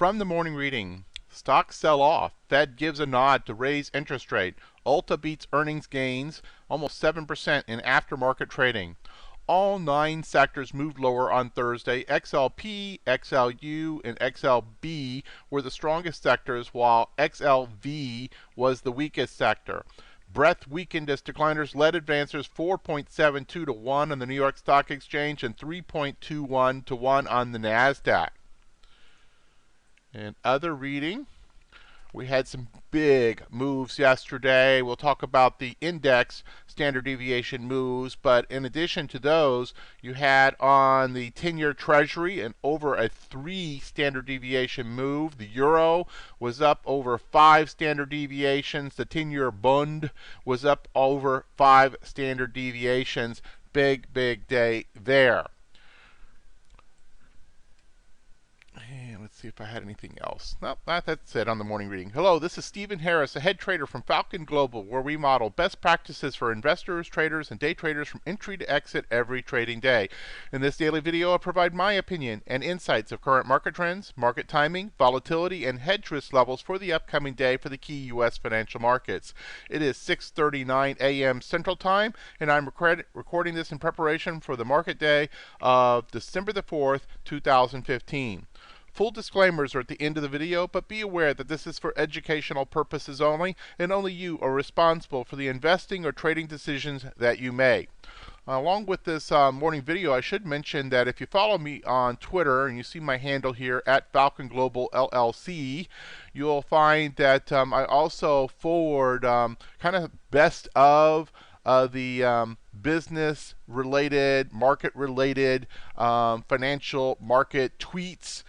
From the morning reading, stocks sell off. Fed gives a nod to raise interest rate. Ulta beats earnings gains almost 7% in aftermarket trading. All 9 sectors moved lower on Thursday. XLP, XLU, and XLB were the strongest sectors, while XLV was the weakest sector. Breadth weakened as decliners led advancers 4.72 to 1 on the New York Stock Exchange and 3.21 to 1 on the NASDAQ. And other reading, we had some big moves yesterday. We'll talk about the index standard deviation moves, but in addition to those, you had on the 10-year Treasury an over a 3 standard deviation move. The euro was up over 5 standard deviations. The 10-year Bund was up over 5 standard deviations. Big day there. Let's see if I had anything else. Nope, that's it on the morning reading. Hello, this is Stephen Harris, a head trader from Falcon Global, where we model best practices for investors, traders, and day traders from entry to exit every trading day. In this daily video, I provide my opinion and insights of current market trends, market timing, volatility, and hedge risk levels for the upcoming day for the key U.S. financial markets. It is 6:39 a.m. Central Time, and I'm recording this in preparation for the market day of December the 4th, 2015. Full disclaimers are at the end of the video, but be aware that this is for educational purposes only, and only you are responsible for the investing or trading decisions that you make. Along with this morning video, I should mention that if you follow me on Twitter, and you see my handle here at Falcon Global LLC, you'll find that I also forward kind of best of the business-related, market-related, financial market tweets.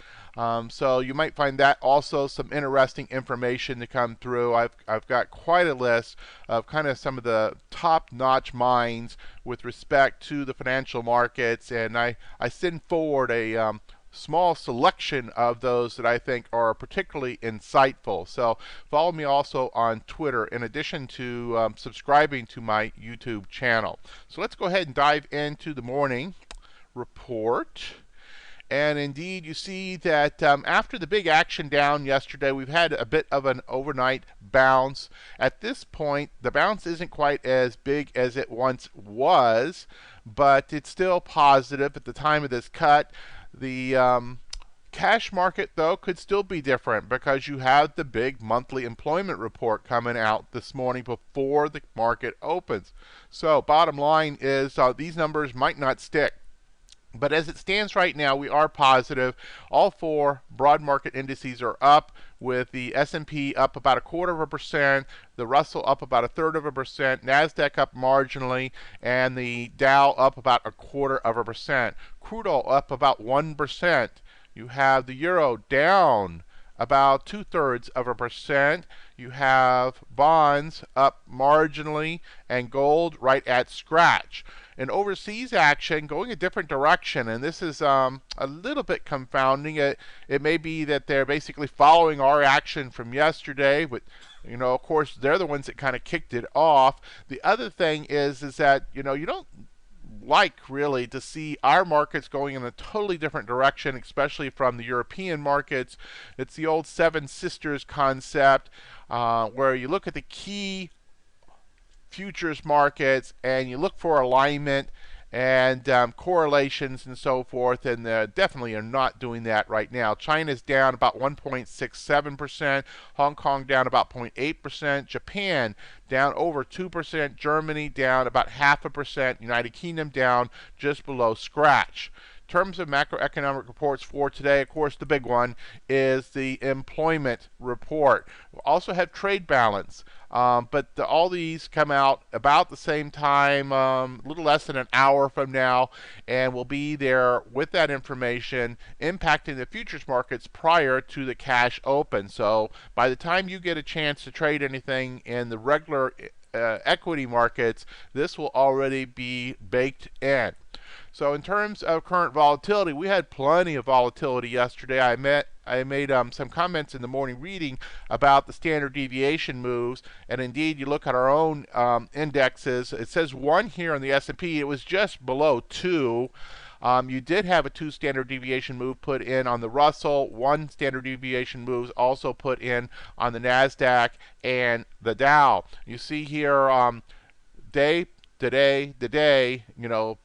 So you might find that also some interesting information to come through. I've got quite a list of kind of some of the top-notch minds with respect to the financial markets, and I send forward a small selection of those that I think are particularly insightful. So follow me also on Twitter in addition to subscribing to my YouTube channel. So let's go ahead and dive into the morning report. And indeed, you see that after the big action down yesterday, we've had a bit of an overnight bounce. At this point, the bounce isn't quite as big as it once was, but it's still positive at the time of this cut. The cash market, though, could still be different because you have the big monthly employment report coming out this morning before the market opens. So bottom line is these numbers might not stick. But as it stands right now, we are positive. All 4 broad market indices are up, with the S&P up about 1/4%, the Russell up about 1/3%, NASDAQ up marginally, and the Dow up about 1/4%. Crude oil up about 1%. You have the euro down about 2/3%. You have bonds up marginally, and gold right at scratch. And overseas action going a different direction, and this is a little bit confounding. It may be that they're basically following our action from yesterday, but of course they're the ones that kind of kicked it off. The other thing is that you don't like really to see our markets going in a totally different direction, especially from the European markets. It's the old Seven Sisters concept, where you look at the key futures markets and you look for alignment and correlations and so forth, and definitely are not doing that right now. China's down about 1.67%, Hong Kong down about 0.8%, Japan down over 2%, Germany down about 0.5%, United Kingdom down just below scratch. In terms of macroeconomic reports for today, of course, the big one is the employment report. We'll also have trade balance, but all these come out about the same time, a little less than an hour from now, and we'll be there with that information impacting the futures markets prior to the cash open. So by the time you get a chance to trade anything in the regular equity markets, this will already be baked in. So in terms of current volatility, we had plenty of volatility yesterday. I made some comments in the morning reading about the standard deviation moves, and indeed, you look at our own indexes. It says 1 here on the S&P. It was just below 2. You did have a 2 standard deviation move put in on the Russell, 1 standard deviation moves also put in on the NASDAQ and the Dow. You see here day to day,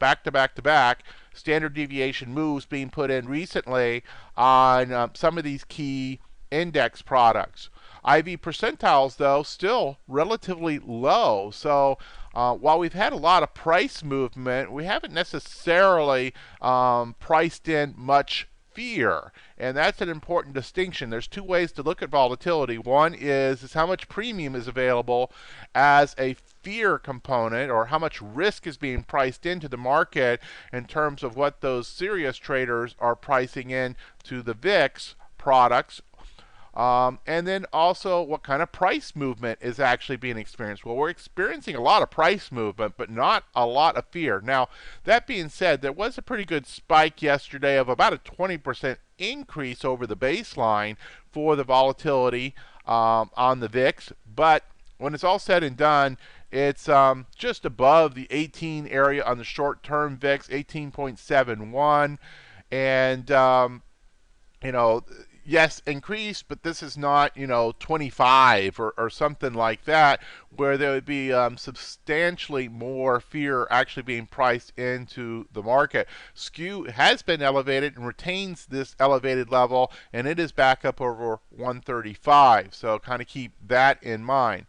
back to back to back, standard deviation moves being put in recently on some of these key index products. IV percentiles, though, still relatively low. So while we've had a lot of price movement, we haven't necessarily priced in much fear. And that's an important distinction. There's two ways to look at volatility. One is how much premium is available as a fear component, or how much risk is being priced into the market in terms of what those serious traders are pricing in to the VIX products. And then also what kind of price movement is actually being experienced. Well, we're experiencing a lot of price movement, but not a lot of fear. Now, that being said, there was a pretty good spike yesterday of about a 20% increase over the baseline for the volatility on the VIX. But when it's all said and done, it's just above the 18 area on the short-term VIX, 18.71. And, yes, increased, but this is not, 25 or something like that, where there would be substantially more fear actually being priced into the market. Skew has been elevated and retains this elevated level, and it is back up over 135. So kind of keep that in mind.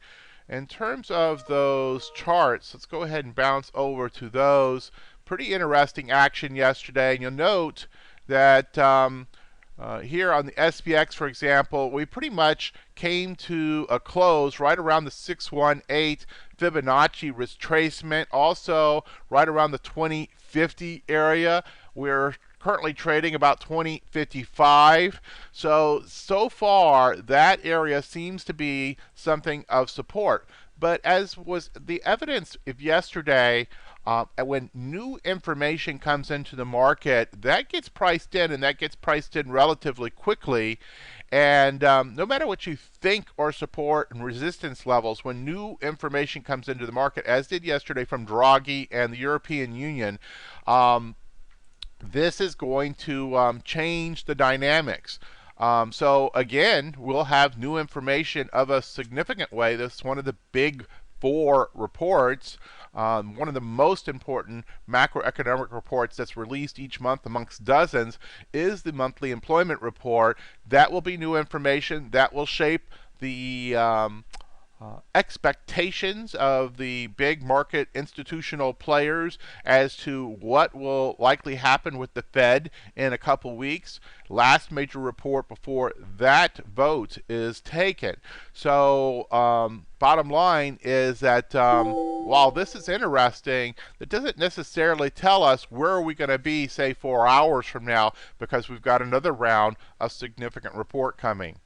In terms of those charts, let's go ahead and bounce over to those. Pretty interesting action yesterday, and you'll note that here on the SPX, for example, we pretty much came to a close right around the 618 Fibonacci retracement, also right around the 2050 area. We're currently trading about 2055. So far, that area seems to be something of support. But as was the evidence of yesterday, when new information comes into the market, that gets priced in, and that gets priced in relatively quickly. And no matter what you think or support and resistance levels, when new information comes into the market, as did yesterday from Draghi and the European Union, this is going to change the dynamics. So again, we'll have new information of a significant way. This is one of the big four reports. One of the most important macroeconomic reports that's released each month amongst dozens is the monthly employment report. That will be new information that will shape the expectations of the big market institutional players as to what will likely happen with the Fed in a couple weeks. Last major report before that vote is taken. So bottom line is that while this is interesting, it doesn't necessarily tell us where are we going to be, say, 4 hours from now, because we've got another round of significant report coming.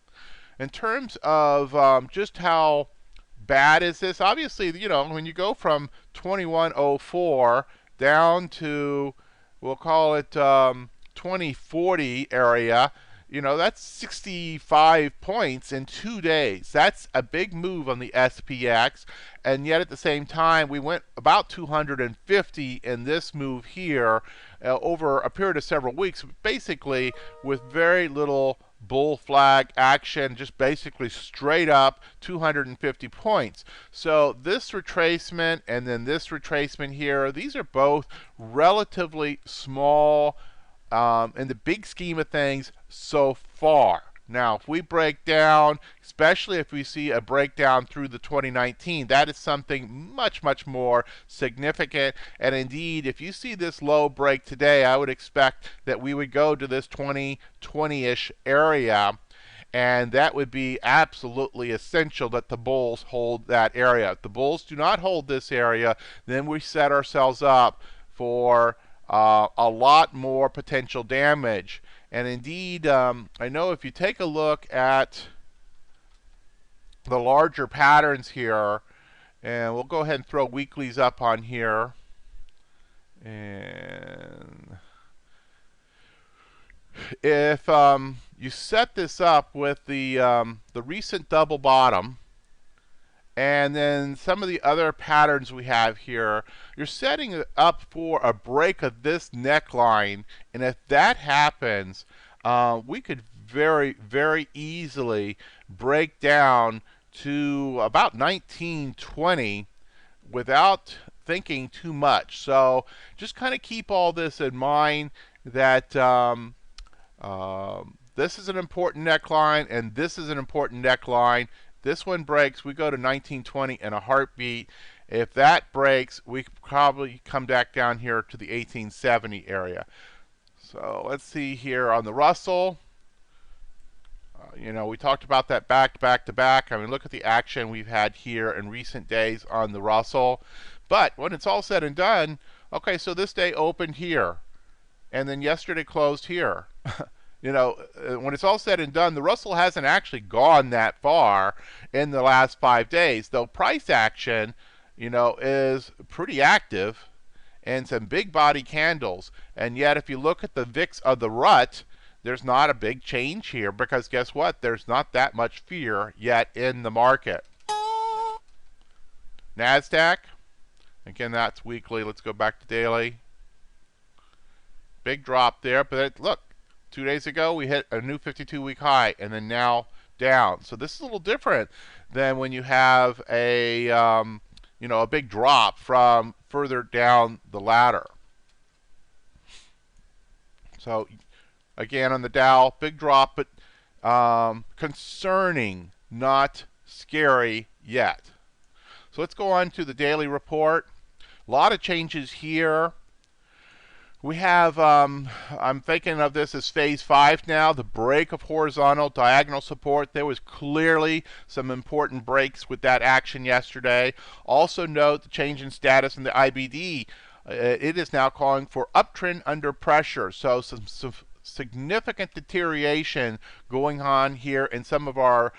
In terms of just how bad is this? Obviously, when you go from 2104 down to, we'll call it 2040 area, that's 65 points in 2 days. That's a big move on the SPX, and yet at the same time, we went about 250 in this move here over a period of several weeks, basically with very little bull flag action, just basically straight up 250 points. So this retracement and then this retracement here, these are both relatively small in the big scheme of things so far. Now, if we break down, especially if we see a breakdown through the 2019, that is something much, much more significant. And indeed, if you see this low break today, I would expect that we would go to this 2020-ish area. And that would be absolutely essential that the bulls hold that area. If the bulls do not hold this area, then we set ourselves up for a lot more potential damage. And indeed, I know if you take a look at the larger patterns here, and we'll go ahead and throw weeklies up on here. And if you set this up with the recent double bottom And then some of the other patterns we have here, you're setting it up for a break of this neckline. And if that happens, we could very, very easily break down to about 1920 without thinking too much. So just kind of keep all this in mind that this is an important neckline and this is an important neckline. This one breaks, we go to 1920 in a heartbeat. If that breaks, we probably come back down here to the 1870 area. So let's see here on the Russell. We talked about that back to back to back. I mean, look at the action we've had here in recent days on the Russell. But when it's all said and done, okay, so this day opened here, and then yesterday closed here. When it's all said and done, the Russell hasn't actually gone that far in the last 5 days, though price action, is pretty active and some big body candles. And yet, if you look at the VIX of the rut, there's not a big change here because guess what? There's not that much fear yet in the market. NASDAQ, again, that's weekly. Let's go back to daily. Big drop there, but look, 2 days ago we hit a new 52-week high and then now down. So this is a little different than when you have a a big drop from further down the ladder. So again, on the Dow, big drop, but concerning, not scary yet. So let's go on to the daily report. A lot of changes here. We have, I'm thinking of this as phase 5 now, the break of horizontal diagonal support. There was clearly some important breaks with that action yesterday. Also note the change in status in the IBD. It is now calling for uptrend under pressure. So some significant deterioration going on here in some of our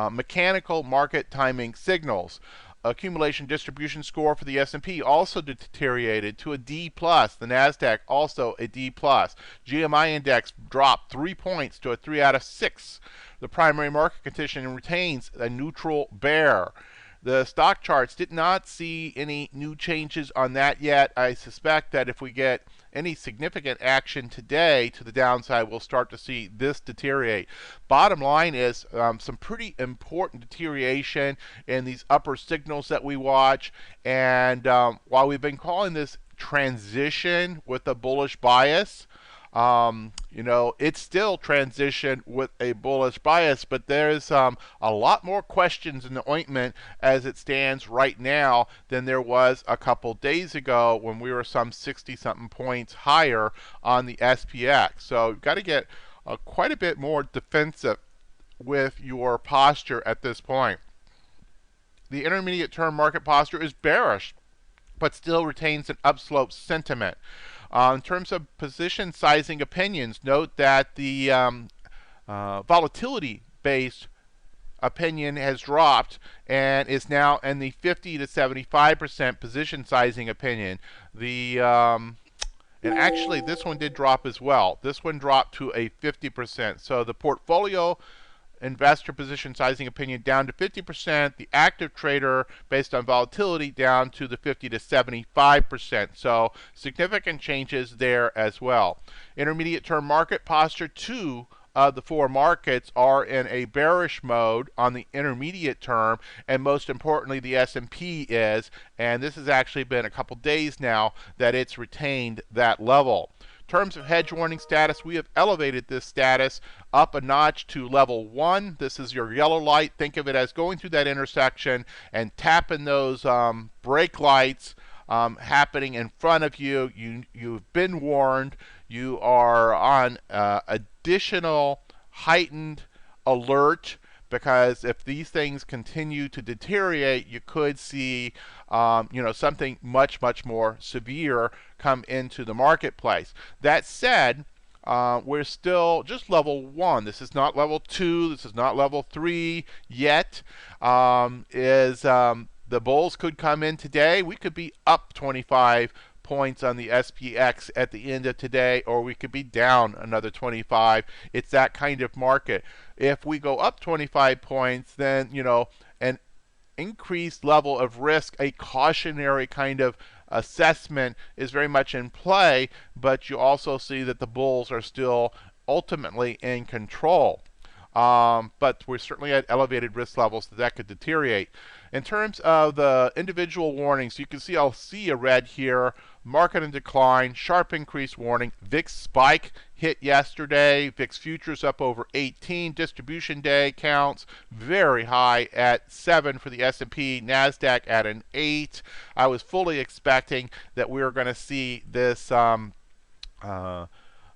mechanical market timing signals. Accumulation distribution score for the S&P also deteriorated to a D+. The NASDAQ also a D+. GMI index dropped 3 points to a 3 out of 6. The primary market condition retains a neutral bear. The stock charts did not see any new changes on that yet. I suspect that if we get any significant action today to the downside, we'll start to see this deteriorate. Bottom line is some pretty important deterioration in these upper signals that we watch. And while we've been calling this transition with a bullish bias, it's still transition with a bullish bias, but there's a lot more questions in the ointment as it stands right now than there was a couple days ago when we were some 60-something points higher on the SPX. So you've got to get quite a bit more defensive with your posture at this point. The intermediate term market posture is bearish, but still retains an upslope sentiment. In terms of position sizing opinions, note that the volatility-based opinion has dropped and is now in the 50 to 75% position sizing opinion. And actually, this one did drop as well. This one dropped to a 50%. So the portfolio investor position sizing opinion down to 50%, the active trader based on volatility down to the 50 to 75%. So significant changes there as well. Intermediate term market posture, 2 of the 4 markets are in a bearish mode on the intermediate term, and most importantly the S&P is, and this has actually been a couple days now that it's retained that level. In terms of hedge warning status, we have elevated this status up a notch to level 1. This is your yellow light. Think of it as going through that intersection and tapping those brake lights happening in front of you. You've been warned. You are on additional heightened alert, because if these things continue to deteriorate, you could see something much, much more severe come into the marketplace. That said, we're still just level 1. This is not level 2. This is not level 3 yet. The bulls could come in today. We could be up 25 points on the SPX at the end of today, or we could be down another 25. It's that kind of market. If we go up 25 points, then an increased level of risk, a cautionary kind of assessment is very much in play, but you also see that the bulls are still ultimately in control. But we're certainly at elevated risk levels that could deteriorate. In terms of the individual warnings, you can see I'll see a red here, market in decline, sharp increase warning, VIX spike hit yesterday, VIX futures up over 18, distribution day counts very high at 7 for the S&P, NASDAQ at an 8. I was fully expecting that we were going to see this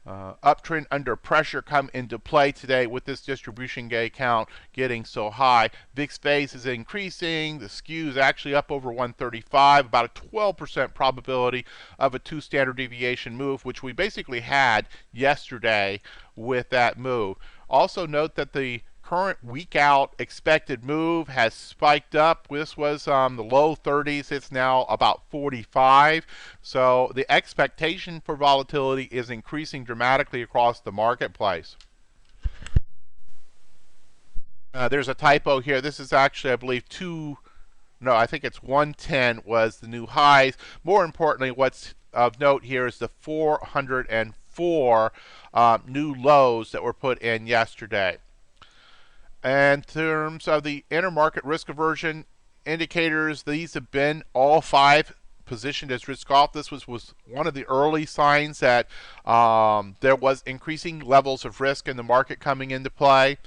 uptrend under pressure come into play today with this distribution day count getting so high. VIX phase is increasing. The skew is actually up over 135, about a 12% probability of a 2 standard deviation move, which we basically had yesterday with that move. Also note that the current week out expected move has spiked up. This was the low 30s. It's now about 45. So the expectation for volatility is increasing dramatically across the marketplace. There's a typo here. This is actually, I believe, I think it's 110 was the new highs. More importantly, what's of note here is the 404 new lows that were put in yesterday. And in terms of the intermarket risk aversion indicators, these have been all 5 positioned as risk off. This was one of the early signs that there was increasing levels of risk in the market coming into play.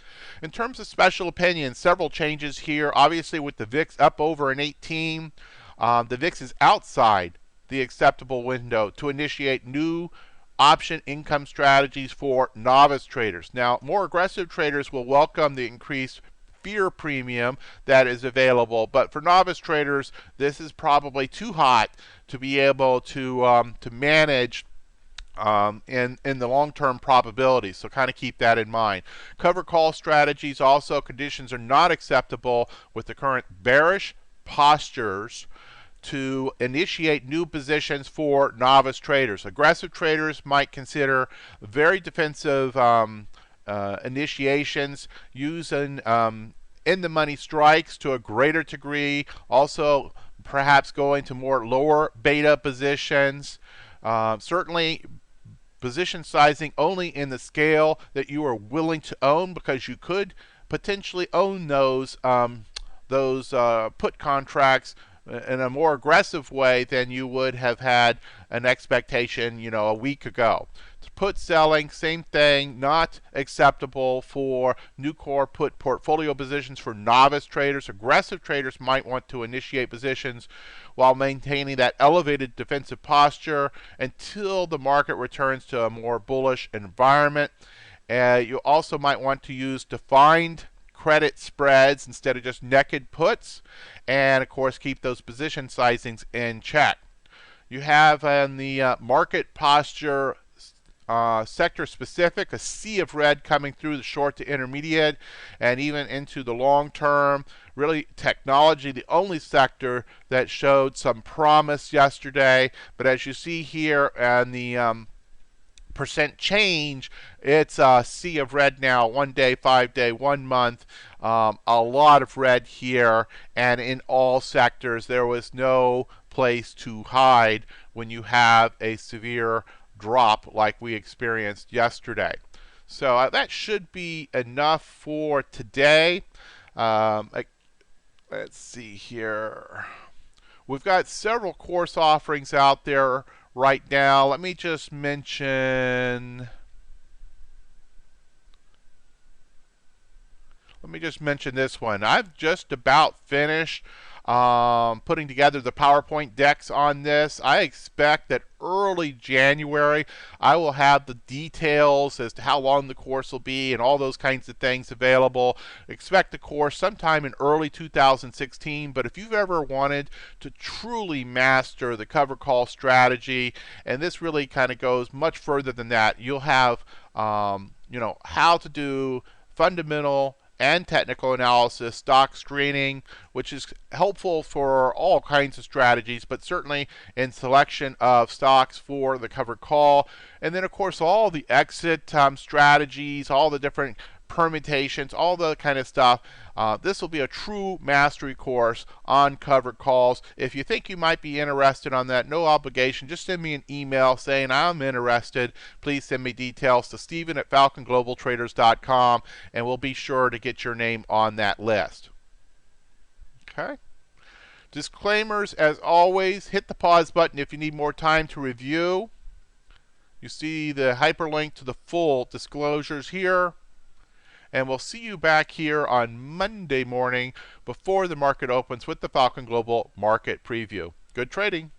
In terms of special opinions, several changes here. Obviously, with the VIX up over an 18, the VIX is outside the acceptable window to initiate new option income strategies for novice traders. Now, more aggressive traders will welcome the increased fear premium that is available, but for novice traders, this is probably too hot to be able to manage in the long-term probabilities. So kind of keep that in mind. Cover call strategies also, conditions are not acceptable with the current bearish postures to initiate new positions for novice traders. Aggressive traders might consider very defensive initiations, using in-the-money strikes to a greater degree, also perhaps going to more lower beta positions. Certainly position sizing only in the scale that you are willing to own, because you could potentially own those put contracts in a more aggressive way than you would have had an expectation, a week ago. Put selling, same thing, not acceptable for new core put portfolio positions for novice traders. Aggressive traders might want to initiate positions while maintaining that elevated defensive posture until the market returns to a more bullish environment. You also might want to use defined credit spreads instead of just naked puts, and of course keep those position sizings in check. You have in the market posture sector specific a sea of red coming through the short to intermediate and even into the long term. Really, technology, the only sector that showed some promise yesterday, but as you see here and the percent change, it's a sea of red now. 1 day, 5 day, 1 month, a lot of red here, and in all sectors there was no place to hide when you have a severe drop like we experienced yesterday. So that should be enough for today. Let's see here. We've got several course offerings out there right now. Let me just mention this one. I've just about finished putting together the PowerPoint decks on this. I expect that early January I will have the details as to how long the course will be and all those kinds of things available. Expect the course sometime in early 2016, but if you've ever wanted to truly master the cover call strategy, and this really kind of goes much further than that, you'll have how to do fundamental and technical analysis, stock screening, which is helpful for all kinds of strategies, but certainly in selection of stocks for the covered call. And then, of course, all the exit strategies, all the different permutations, all the kind of stuff. This will be a true mastery course on covered calls. If you think you might be interested on that, no obligation. Just send me an email saying I'm interested. Please send me details to Stephen@FalconGlobalTraders.com, and we'll be sure to get your name on that list. Okay. Disclaimers, as always, hit the pause button if you need more time to review. You see the hyperlink to the full disclosures here. And we'll see you back here on Monday morning before the market opens with the Falcon Global Market Preview. Good trading.